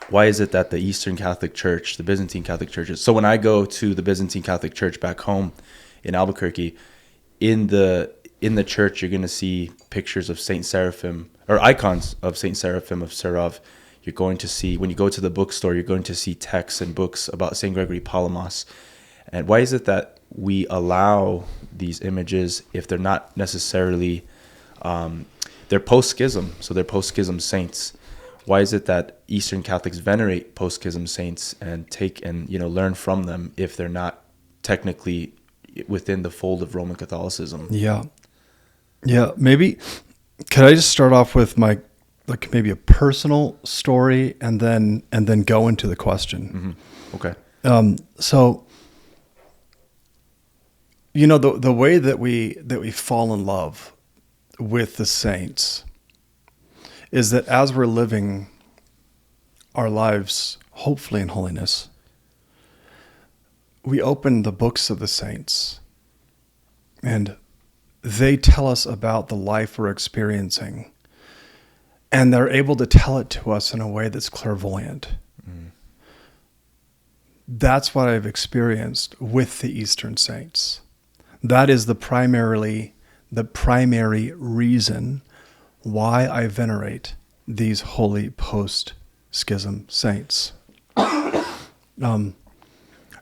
why is it that the Eastern Catholic Church, the Byzantine Catholic churches, so when I go to the Byzantine Catholic Church back home in Albuquerque, in the church, you're going to see pictures of Saint Seraphim, or icons of Saint Seraphim of Serov. You're going to see, when you go to the bookstore, you're going to see texts and books about Saint Gregory Palamas. And why is it that we allow these images if they're not necessarily, they're post-schism, so they're post-schism saints? Why is it that Eastern Catholics venerate post-schism saints and take and learn from them if they're not technically within the fold of Roman Catholicism? Yeah. Maybe could I just start off with my maybe a personal story and then go into the question? Mm-hmm. Okay. So the way that we fall in love with the saints is that as we're living our lives, hopefully in holiness, we open the books of the saints and they tell us about the life we're experiencing, and they're able to tell it to us in a way that's clairvoyant. Mm. That's what I've experienced with the Eastern saints. That is the primary reason why I venerate these holy post-schism saints.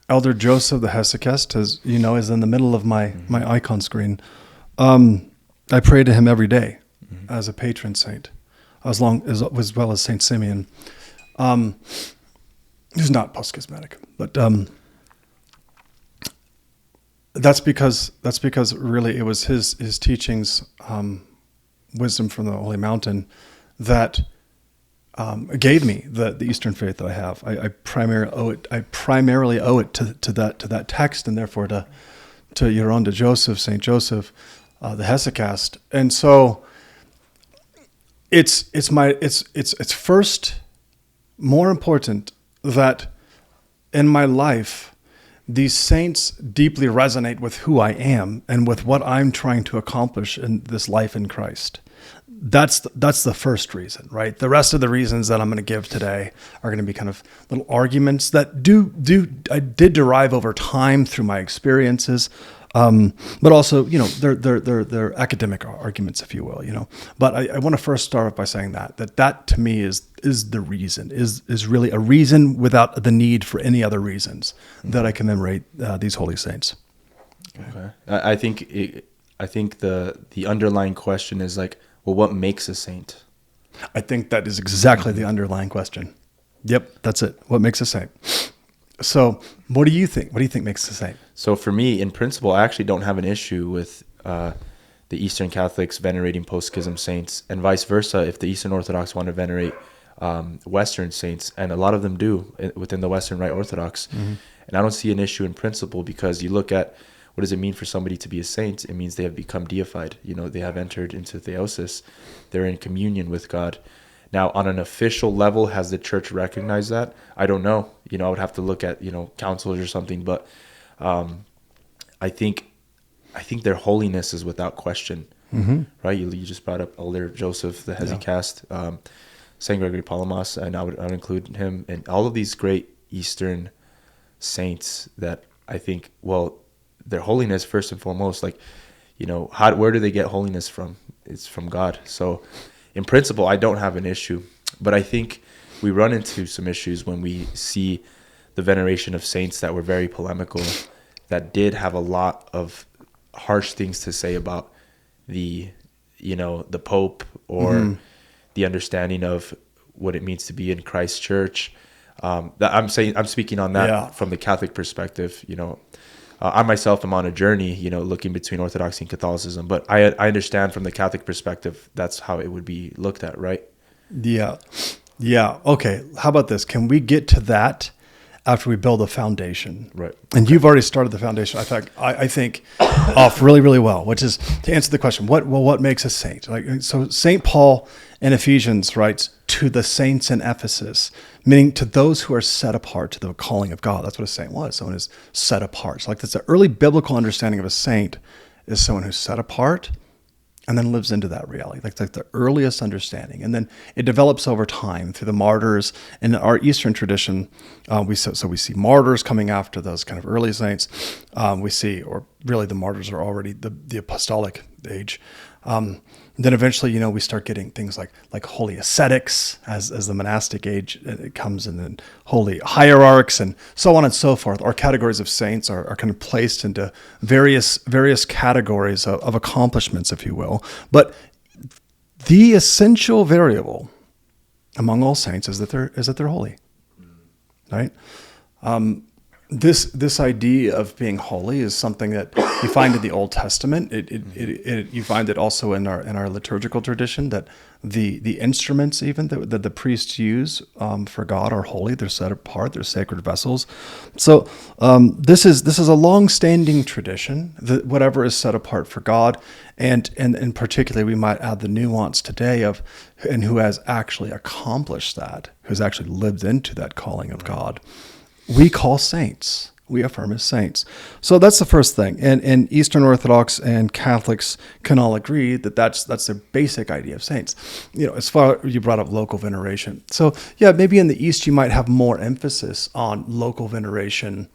Elder Joseph the Hesychast, is in the middle of my icon screen. I pray to him every day as a patron saint, as well as Saint Symeon, who's not post-schismatic, but that's because really it was his teachings, wisdom from the Holy Mountain, that gave me the Eastern faith that I have. I primarily owe it to that text, and therefore to your own, to Joseph, Saint Joseph, the Hesychast. And so it's first more important that in my life these saints deeply resonate with who I am and with what I'm trying to accomplish in this life in Christ. That's the first reason, right? The rest of the reasons that I'm going to give today are going to be kind of little arguments that I did derive over time through my experiences, but also they're academic arguments, if you will, But I want to first start off by saying that to me is the reason, is really a reason without the need for any other reasons that I commemorate these holy saints. Okay, I think the underlying question is well, what makes a saint? I think that is exactly the underlying question. Yep, that's it. What makes a saint? So what do you think? What do you think makes a saint? So for me, in principle, I actually don't have an issue with the Eastern Catholics venerating post-schism saints, and vice versa if the Eastern Orthodox want to venerate Western saints, and a lot of them do within the Western Rite Orthodox. Mm-hmm. And I don't see an issue in principle, because you look at what does it mean for somebody to be a saint? It means they have become deified. They have entered into theosis. They're in communion with God. Now, on an official level, has the church recognized that? I don't know. I would have to look at, councils or something. But I think their holiness is without question. Mm-hmm. Right? You just brought up Elder Joseph the Hesychast, Saint Gregory Palamas, and I would include him, and all of these great Eastern saints that I think, their holiness first and foremost, where do they get holiness from? It's from God. So in principle, I don't have an issue, but I think we run into some issues when we see the veneration of saints that were very polemical, that did have a lot of harsh things to say about the Pope, or the understanding of what it means to be in Christ's church. I'm speaking on that from the Catholic perspective. I myself am on a journey, looking between Orthodoxy and Catholicism, but I understand from the Catholic perspective, that's how it would be looked at, right? Yeah. Okay. How about this? Can we get to that after we build a foundation? Right. And you've already started the foundation. I think off really, really well, which is to answer the question, what makes a saint? So St. Paul in Ephesians writes, to the saints in Ephesus, meaning to those who are set apart to the calling of God. That's what a saint was. Someone who's set apart. So that's the early biblical understanding of a saint, is someone who's set apart and then lives into that reality. Like the earliest understanding, and then it develops over time through the martyrs. In our Eastern tradition, we see martyrs coming after those kind of early saints. We see, or really, the martyrs are already the apostolic age. Then eventually, we start getting things like holy ascetics as the monastic age it comes, and then holy hierarchs, and so on and so forth. Our categories of saints are kind of placed into various categories of accomplishments, if you will. But the essential variable among all saints is that they're holy, right? This idea of being holy is something that you find in the Old Testament. You find it also in our liturgical tradition, that the instruments even that the priests use for God are holy. They're set apart. They're sacred vessels. So this is a long-standing tradition that whatever is set apart for God, and in particular we might add the nuance today of and who has actually accomplished that, who's actually lived into that calling of God, we call saints. We affirm as saints. So that's the first thing. And Eastern Orthodox and Catholics can all agree that that's the basic idea of saints. As far as you brought up local veneration. So yeah, maybe in the East you might have more emphasis on local veneration.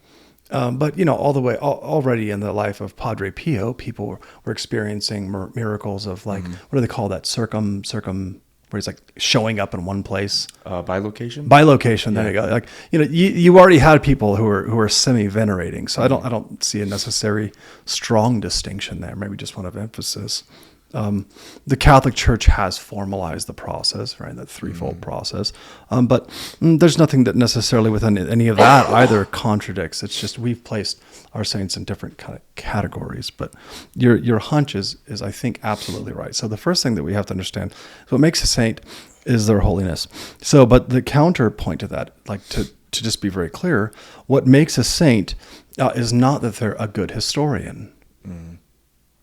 But all the way already in the life of Padre Pio, people were experiencing miracles of what do they call that? Circum where he's like showing up in one place. Bilocation? Bilocation, there you go. Like, you already had people who are semi-venerating. So I don't see a necessary strong distinction there. Maybe just one of emphasis. The Catholic Church has formalized the process, right? That threefold process. But there's nothing that necessarily within any of that either contradicts. It's just we've placed our saints in different kind of categories. But your hunch is I think absolutely right. So the first thing that we have to understand is what makes a saint is their holiness. So, but the counterpoint to that, like to just be very clear, what makes a saint is not that they're a good historian,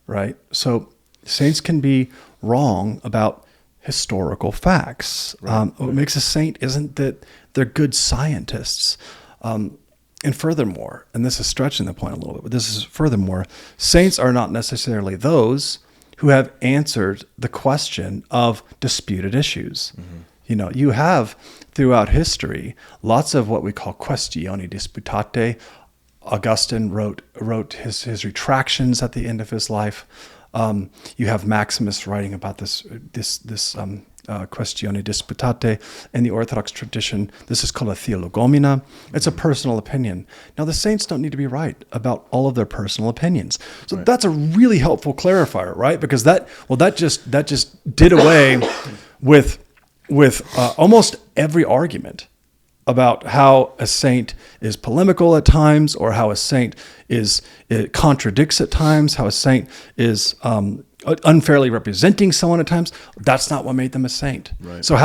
right? So saints can be wrong about historical facts. Right. What makes a saint isn't that they're good scientists. And furthermore, and this is stretching the point a little bit, but this is furthermore, saints are not necessarily those who have answered the question of disputed issues. You have throughout history lots of what we call questioni disputate. Augustine wrote his retractions at the end of his life. You have Maximus writing about this questione disputate in the Orthodox tradition. This is called a theologomena. It's a personal opinion. Now, the saints don't need to be right about all of their personal opinions. So that's a really helpful clarifier, right? Because that just did away with almost every argument about how a saint is polemical at times, or how a saint it contradicts at times, how a saint is unfairly representing someone at times. That's not what made them a saint. Right. So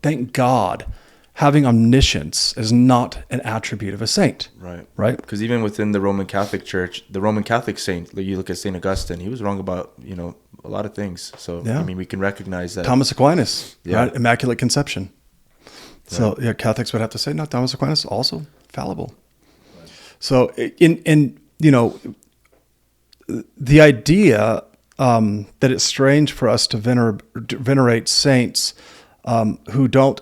thank God, having omniscience is not an attribute of a saint. Right. Because even within the Roman Catholic Church, the Roman Catholic saint, you look at Saint Augustine, he was wrong about a lot of things. So we can recognize that. Thomas Aquinas, right? Immaculate Conception. So Catholics would have to say, no, Thomas Aquinas also fallible. Right. So the idea that it's strange for us to venerate saints who don't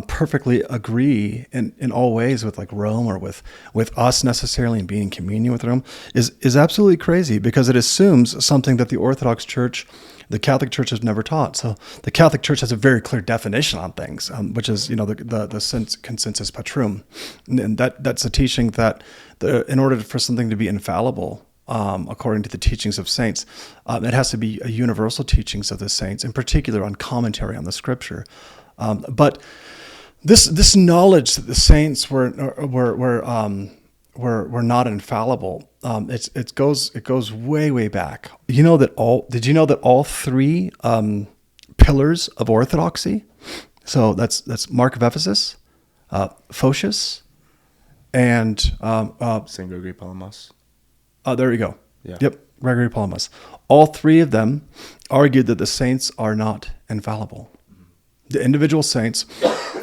perfectly agree in all ways with like Rome or with us necessarily and being in communion with Rome is absolutely crazy, because it assumes something that the Orthodox Church, the Catholic Church, has never taught. So the Catholic Church has a very clear definition on things, which is the consensus patrum, and that's a teaching that in order for something to be infallible, according to the teachings of saints, it has to be a universal teachings of the saints, in particular on commentary on the Scripture. But this knowledge that the saints were not infallible, it goes way back. Did you know that all three pillars of orthodoxy, so that's Mark of Ephesus, Photius, and Saint Gregory Palamas. There you go. Yeah. Yep, Gregory Palamas. All three of them argued that the saints are not infallible. The individual saints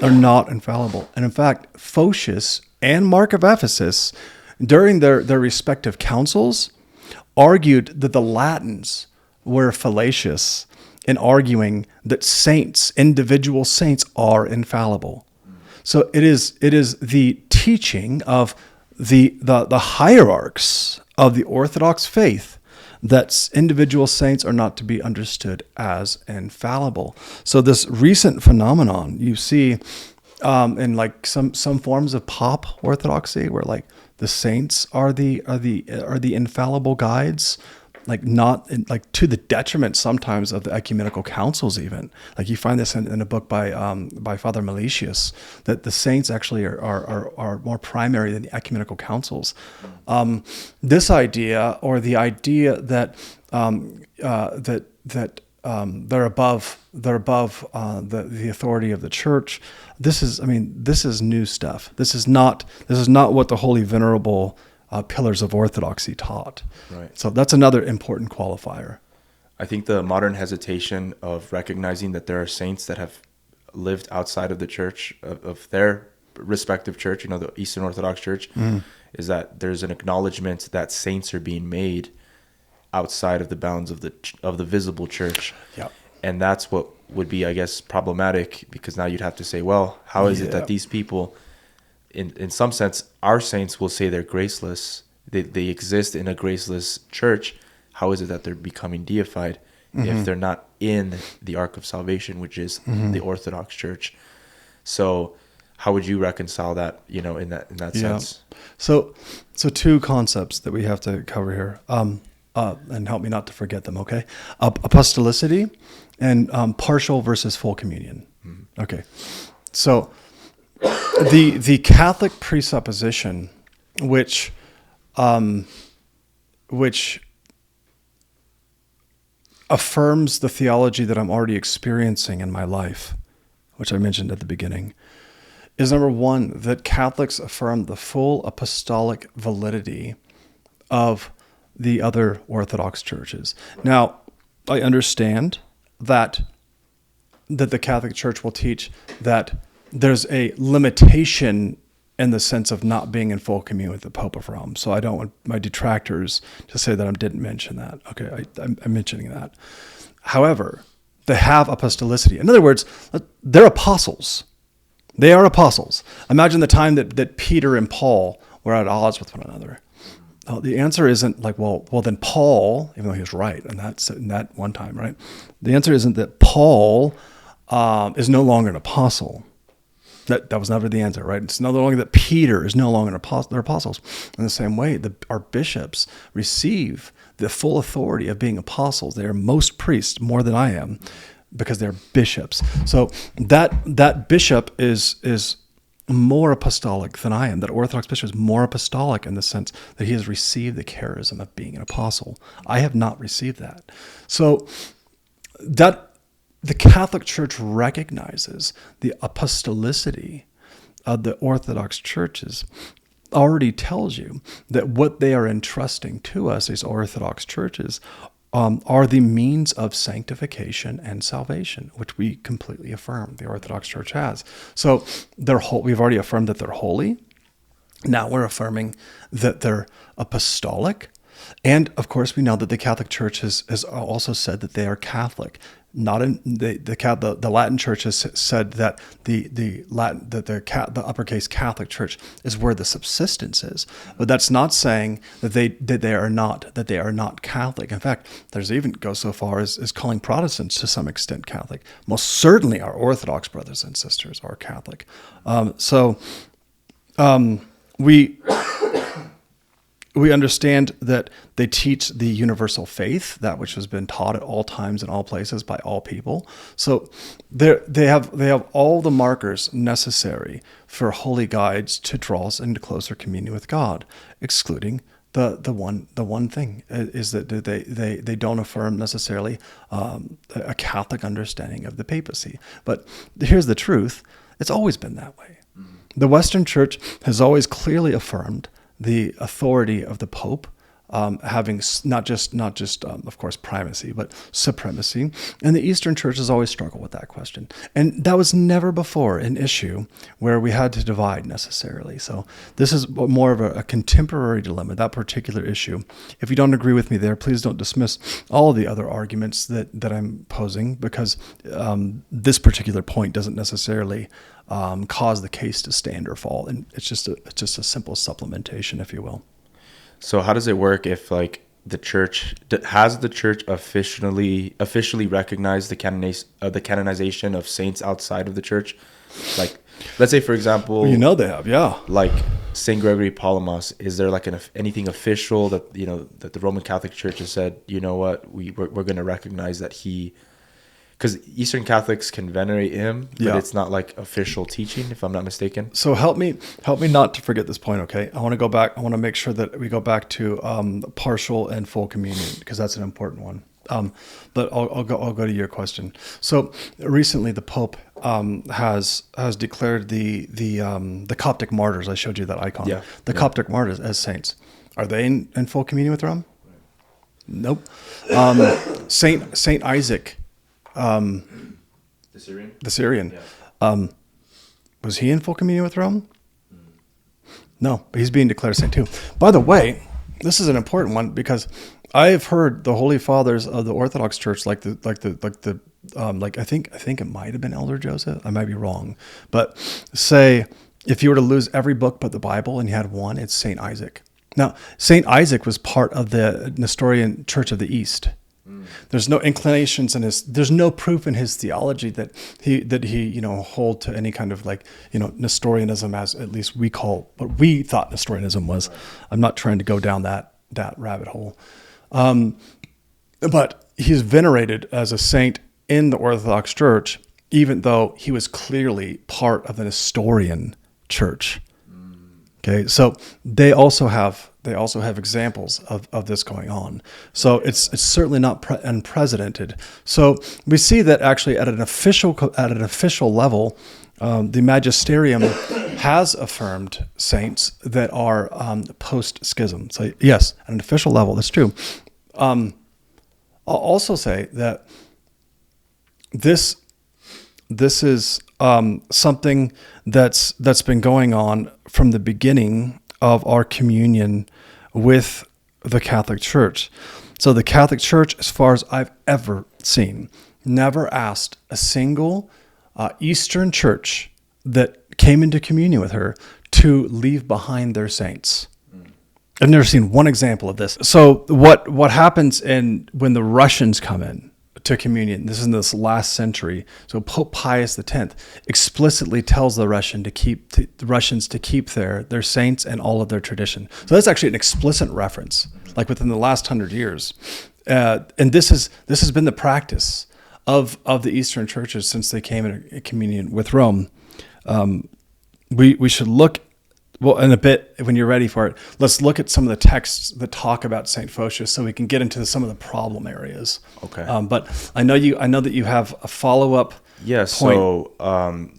are not infallible. And in fact, Photius and Mark of Ephesus, during their respective councils, argued that the Latins were fallacious in arguing that saints, individual saints, are infallible. So it is the teaching of the hierarchs of the Orthodox faith that individual saints are not to be understood as infallible. So this recent phenomenon you see in like some forms of pop orthodoxy, where like the saints are the infallible guides, like not like to the detriment sometimes of the ecumenical councils. Even like you find this in a book by Father Meletius, that the saints actually are more primary than the ecumenical councils. This idea, or the idea that they're above the authority of the church. This is new stuff. This is not what the Holy Venerable pillars of orthodoxy taught. Right. So that's another important qualifier. I think the modern hesitation of recognizing that there are saints that have lived outside of the church, of their respective church, the Eastern Orthodox Church, is that there's an acknowledgement that saints are being made outside of the bounds of the visible church. Yeah. And that's what would be, I guess, problematic, because now you'd have to say, well, how is it that these people, in some sense, our saints will say they're graceless. They exist in a graceless church. How is it that they're becoming deified if they're not in the ark of salvation, which is the Orthodox Church? So how would you reconcile that, in that sense? So two concepts that we have to cover here, and help me not to forget them, okay? Apostolicity and partial versus full communion. Okay. So the Catholic presupposition, which affirms the theology that I'm already experiencing in my life, which I mentioned at the beginning, is number one, that Catholics affirm the full apostolic validity of the other Orthodox churches. Now, I understand that the Catholic Church will teach that there's a limitation in the sense of not being in full communion with the Pope of Rome. So I don't want my detractors to say that I didn't mention that. Okay, I'm mentioning that. However, they have apostolicity. In other words, they're apostles. They are apostles. Imagine the time that Peter and Paul were at odds with one another. The answer isn't like, well, then Paul, even though he was right in that one time, right? The answer isn't that Paul is no longer an apostle. That was never the answer, right? It's no longer that Peter is no longer an apostle. They're apostles. In the same way, our bishops receive the full authority of being apostles. They are most priests, more than I am, because they're bishops. So that bishop is more apostolic than I am. That Orthodox bishop is more apostolic in the sense that he has received the charism of being an apostle. I have not received that. So that the Catholic Church recognizes the apostolicity of the Orthodox churches already tells you that what they are entrusting to us, these Orthodox churches, are the means of sanctification and salvation, which we completely affirm the Orthodox Church has. So we've already affirmed that they're holy. Now we're affirming that they're apostolic. And of course, we know that the Catholic Church has also said that they are Catholic. Not in the Latin Church has said that the uppercase Catholic Church is where the subsistence is, but that's not saying that they are not Catholic. In fact, there's even goes so far as calling Protestants to some extent Catholic. Most certainly, our Orthodox brothers and sisters are Catholic. We understand that they teach the universal faith, that which has been taught at all times and all places by all people. So they have all the markers necessary for holy guides to draw us into closer communion with God, excluding the one thing is that they don't affirm necessarily a Catholic understanding of the papacy. But here's the truth: it's always been that way. The Western Church has always clearly affirmed the authority of the Pope having not just of course primacy, but supremacy. And the Eastern Church has always struggled with that question. And that was never before an issue where we had to divide necessarily. So this is more of a contemporary dilemma, that particular issue. If you don't agree with me there, please don't dismiss all the other arguments that I'm posing, because this particular point doesn't necessarily cause the case to stand or fall. And it's just a simple supplementation, if you will. So how does it work if like the church officially recognized the canonization of saints outside of the church? Like, let's say, for example, they have, yeah. Like Saint Gregory Palamas, is there like anything official that that the Roman Catholic Church has said, you know what, we're going to recognize that he, because Eastern Catholics can venerate him, but it's not like official teaching, if I'm not mistaken. So help me not to forget this point, okay? I want to go back. I want to make sure that we go back to partial and full communion, because that's an important one. But I'll go to your question. So recently, the Pope has declared the Coptic martyrs. I showed you that icon. Yeah. Coptic martyrs as saints. Are they in full communion with Rome? Nope. Saint Isaac. The Syrian. Yeah. Was he in full communion with Rome? No, but he's being declared a saint too. By the way, this is an important one, because I have heard the Holy Fathers of the Orthodox Church, like I think it might have been Elder Joseph. I might be wrong, but say if you were to lose every book but the Bible and you had one, it's Saint Isaac. Now, Saint Isaac was part of the Nestorian Church of the East. There's no inclinations there's no proof in his theology that he hold to any kind of Nestorianism, as at least we call what we thought Nestorianism was. I'm not trying to go down that rabbit hole. But he's venerated as a saint in the Orthodox Church, even though he was clearly part of the Nestorian Church. Okay, so they also have examples of this going on. So it's certainly not unprecedented. So we see that actually at an official level, the magisterium has affirmed saints that are post-schism. So yes, at an official level, that's true. I'll also say that this is something that's been going on from the beginning of our communion with the Catholic Church. So the Catholic Church, as far as I've ever seen, never asked a single Eastern church that came into communion with her to leave behind their saints. I've never seen one example of this. So what happens when the Russians come in to communion, this is in this last century. So Pope Pius X explicitly tells the Russians to keep their saints and all of their tradition. So that's actually an explicit reference, like within the last 100 years. And this has been the practice of the Eastern churches since they came into communion with Rome. We should look. Well, in a bit, when you're ready for it, let's look at some of the texts that talk about Saint Photius, so we can get into some of the problem areas. Okay. But I know that you have a follow-up. Yeah. Point. So,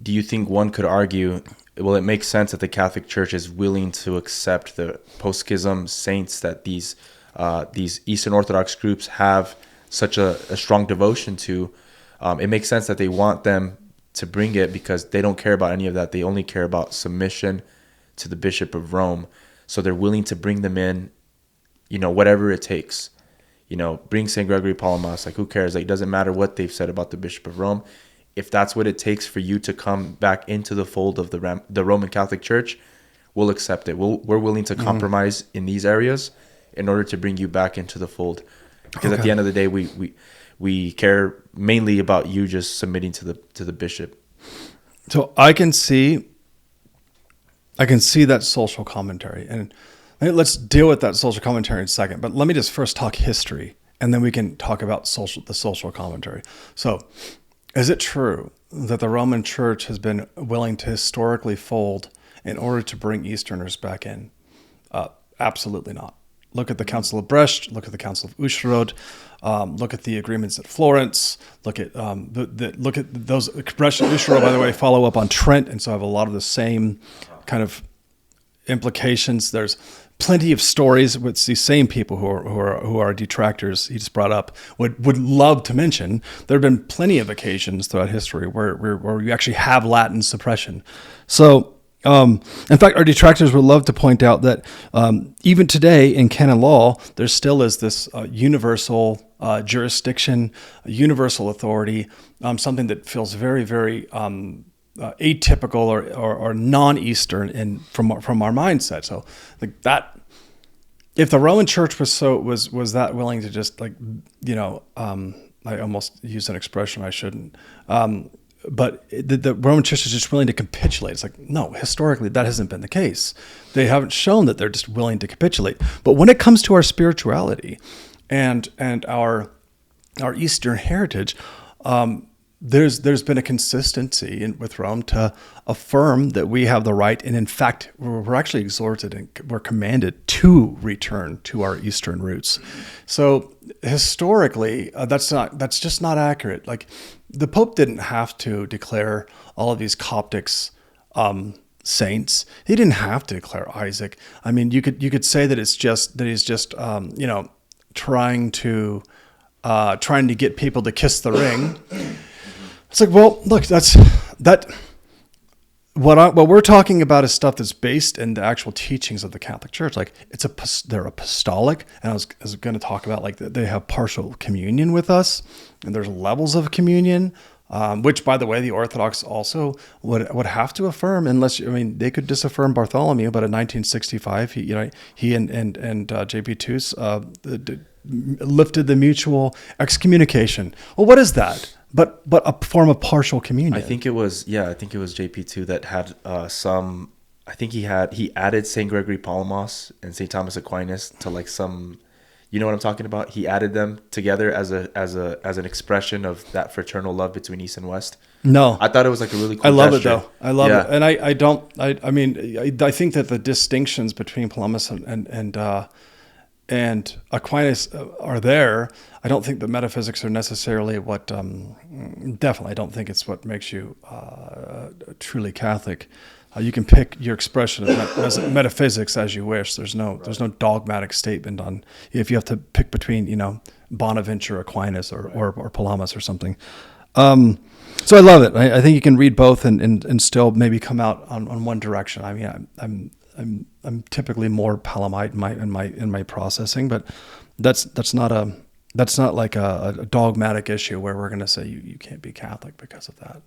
do you think one could argue? Well, it makes sense that the Catholic Church is willing to accept the post-schism saints that these Eastern Orthodox groups have such a strong devotion to. It makes sense that they want them to bring it, because they don't care about any of that. They only care about submission to the Bishop of Rome. So they're willing to bring them in, whatever it takes. Bring St. Gregory Palamas. Like, who cares? Like, it doesn't matter what they've said about the Bishop of Rome. If that's what it takes for you to come back into the fold of the Roman Catholic Church, we'll accept it. We're willing to compromise in these areas in order to bring you back into the fold. Because at the end of the day, we care mainly about you just submitting to the bishop. So I can see that social commentary, and let's deal with that social commentary in a second. But let me just first talk history, and then we can talk about the social commentary. So, is it true that the Roman Church has been willing to historically fold in order to bring Easterners back in? Absolutely not. Look at the Council of Brest. Look at the Council of Ustrod. Look at the agreements at Florence. Look at those. Brest and Ustrod, by the way, follow up on Trent, and so have a lot of the same kind of implications. There's plenty of stories with these same people who are detractors he just brought up would love to mention. There have been plenty of occasions throughout history where you actually have Latin suppression. So, in fact, our detractors would love to point out that even today in canon law, there still is this universal jurisdiction, universal authority, something that feels very, very atypical or non-Eastern from our mindset. So, like that, if the Roman Church was that willing to just I almost used an expression I shouldn't. But the Roman Church is just willing to capitulate. It's like, no, historically, that hasn't been the case. They haven't shown that they're just willing to capitulate. But when it comes to our spirituality and our Eastern heritage, there's been a consistency with Rome to affirm that we have the right, and in fact, we're actually exhorted and we're commanded to return to our Eastern roots. So historically, that's just not accurate. Like, the Pope didn't have to declare all of these Coptics saints. He didn't have to declare Isaac. I mean, you could say that he's just trying to get people to kiss the ring. It's like, well, look, what we're talking about is stuff that's based in the actual teachings of the Catholic Church. Like, they're apostolic, and I was going to talk about, like, they have partial communion with us, and there's levels of communion, which, by the way, the Orthodox also would have to affirm, they could disaffirm Bartholomew, but in 1965, he and J.P. Tus lifted the mutual excommunication. Well, what is that? But a form of partial communion. I think it was JP2 that had some. I think he added Saint Gregory Palamas and Saint Thomas Aquinas to, like, some. You know what I'm talking about? He added them together as an expression of that fraternal love between East and West. No, I thought it was like a really cool. I love gesture. it though. I love it, and I think that the distinctions between Palamas and Aquinas are there. I don't think the metaphysics are necessarily what. Definitely, I don't think it's what makes you truly Catholic. You can pick your expression as metaphysics as you wish. There's no dogmatic statement on if you have to pick between Bonaventure, Aquinas, or Palamas or something. So I love it. I think you can read both and still maybe come out on one direction. I mean, I'm typically more Palamite in my processing, but that's not like a dogmatic issue where we're going to say you can't be Catholic because of that.